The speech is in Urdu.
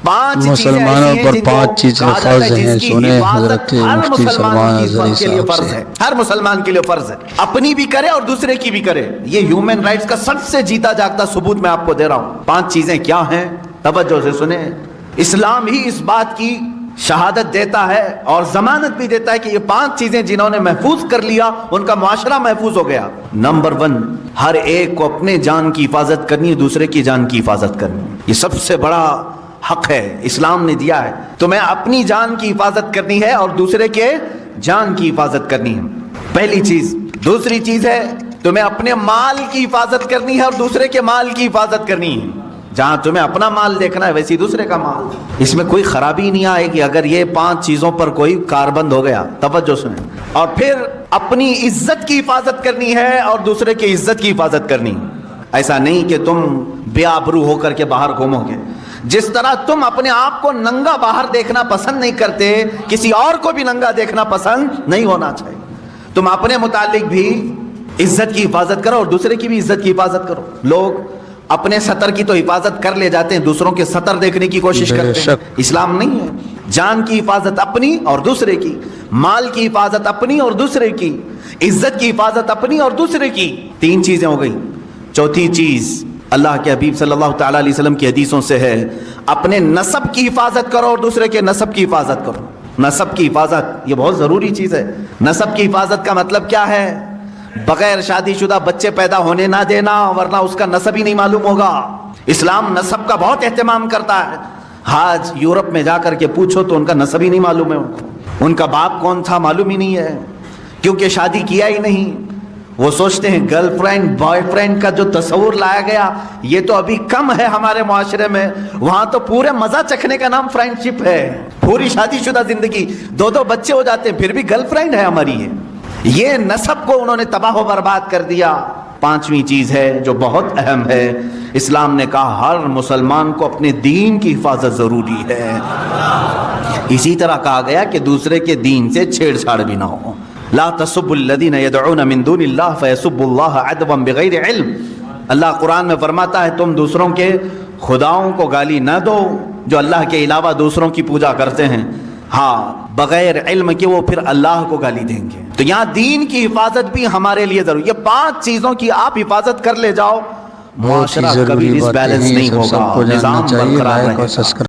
پانچ مسلمانوں پر 5 چیزیں فرض ہیں، سنیں حضرت مفتی سلمان ازہری صاحب سے۔ ہر مسلمان کے لیے فرض ہے، اپنی بھی کرے اور دوسرے کی بھی کرے۔ یہ ہیومن رائٹس کا سب سے جیتا جاگتا ثبوت میں آپ کو دے رہا ہوں۔ 5 چیزیں کیا ہیں؟ توجہ سے سنیں۔ اسلام ہی اس بات کی شہادت دیتا ہے اور ضمانت بھی دیتا ہے کہ یہ 5 چیزیں جنہوں نے محفوظ کر لیا ان کا معاشرہ محفوظ ہو گیا۔ نمبر 1، ہر ایک کو اپنے جان کی حفاظت کرنی ہے، دوسرے کی جان کی حفاظت کرنی ہے۔ یہ سب سے بڑا حق ہے، اسلام نے دیا ہے۔ تمہیں اپنی جان کی حفاظت کرنی ہے اور دوسرے کے جان کی حفاظت کرنی ہے، پہلی چیز۔ دوسری چیز ہے تمہیں اپنے مال کی حفاظت کرنی ہے اور دوسرے کے مال کی حفاظت کرنی ہے۔ جہاں تمہیں اپنا مال دیکھنا ہے ویسی دوسرے کا مال۔ اس میں کوئی خرابی نہیں آئے گی اگر یہ 5 چیزوں پر کوئی کاربند ہو گیا۔ توجہ سنیں۔ اور پھر اپنی عزت کی حفاظت کرنی ہے اور دوسرے کی عزت کی حفاظت کرنی ہے۔ ایسا نہیں کہ تم بے آبرو ہو کر کے باہر گھومو گے۔ جس طرح تم اپنے آپ کو ننگا باہر دیکھنا پسند نہیں کرتے، کسی اور کو بھی ننگا دیکھنا پسند نہیں ہونا چاہیے۔ تم اپنے متعلق بھی عزت کی حفاظت کرو اور دوسرے کی بھی عزت کی حفاظت کرو۔ لوگ اپنے سطر کی تو حفاظت کر لے جاتے ہیں، دوسروں کے سطر دیکھنے کی کوشش کرتے ہیں۔ اسلام نہیں ہے۔ جان کی حفاظت اپنی اور دوسرے کی، مال کی حفاظت اپنی اور دوسرے کی، عزت کی حفاظت اپنی اور دوسرے کی۔ 3 چیزیں ہو گئی۔ چوتھی چیز اللہ کے حبیب صلی اللہ تعالی علیہ وسلم کی حدیثوں سے ہے، اپنے نسب کی حفاظت کرو اور دوسرے کے نسب کی حفاظت کرو۔ نسب کی حفاظت یہ بہت ضروری چیز ہے۔ نسب کی حفاظت کا مطلب کیا ہے؟ بغیر شادی شدہ بچے پیدا ہونے نہ دینا، ورنہ اس کا نسب ہی نہیں معلوم ہوگا۔ اسلام نسب کا بہت اہتمام کرتا ہے۔ آج یورپ میں جا کر کے پوچھو تو ان کا نسب ہی نہیں معلوم ہے، ان کا باپ کون تھا معلوم ہی نہیں ہے، کیونکہ شادی کیا ہی نہیں۔ وہ سوچتے ہیں گرل فرینڈ بوائے فرینڈ کا جو تصور لایا گیا یہ تو ابھی کم ہے ہمارے معاشرے میں، وہاں تو پورے مزہ چکھنے کا نام فرینڈ شپ ہے۔ پوری شادی شدہ زندگی، 2 بچے ہو جاتے ہیں پھر بھی گرل فرینڈ ہے ہماری۔ یہ نسب کو انہوں نے تباہ و برباد کر دیا۔ 5ویں چیز ہے جو بہت اہم ہے، اسلام نے کہا ہر مسلمان کو اپنے دین کی حفاظت ضروری ہے۔ اسی طرح کہا گیا کہ دوسرے کے دین سے چھیڑ چھاڑ بھی نہ ہو۔ لا تسبوا الذین یدعون من دون اللہ فیسبوا اللہ عدوا بغیر علم۔ اللہ قرآن میں فرماتا ہے تم دوسروں کے خداؤں کو گالی نہ دو جو اللہ کے علاوہ دوسروں کی پوجا کرتے ہیں، ہاں بغیر علم کہ وہ پھر اللہ کو گالی دیں گے۔ تو یہاں دین کی حفاظت بھی ہمارے لیے ضروری۔ یہ 5 چیزوں کی آپ حفاظت کر لے جاؤ، معاشرہ کبھی ڈس بیلنس نہیں ہوگا، نظام برقرار رہے گا۔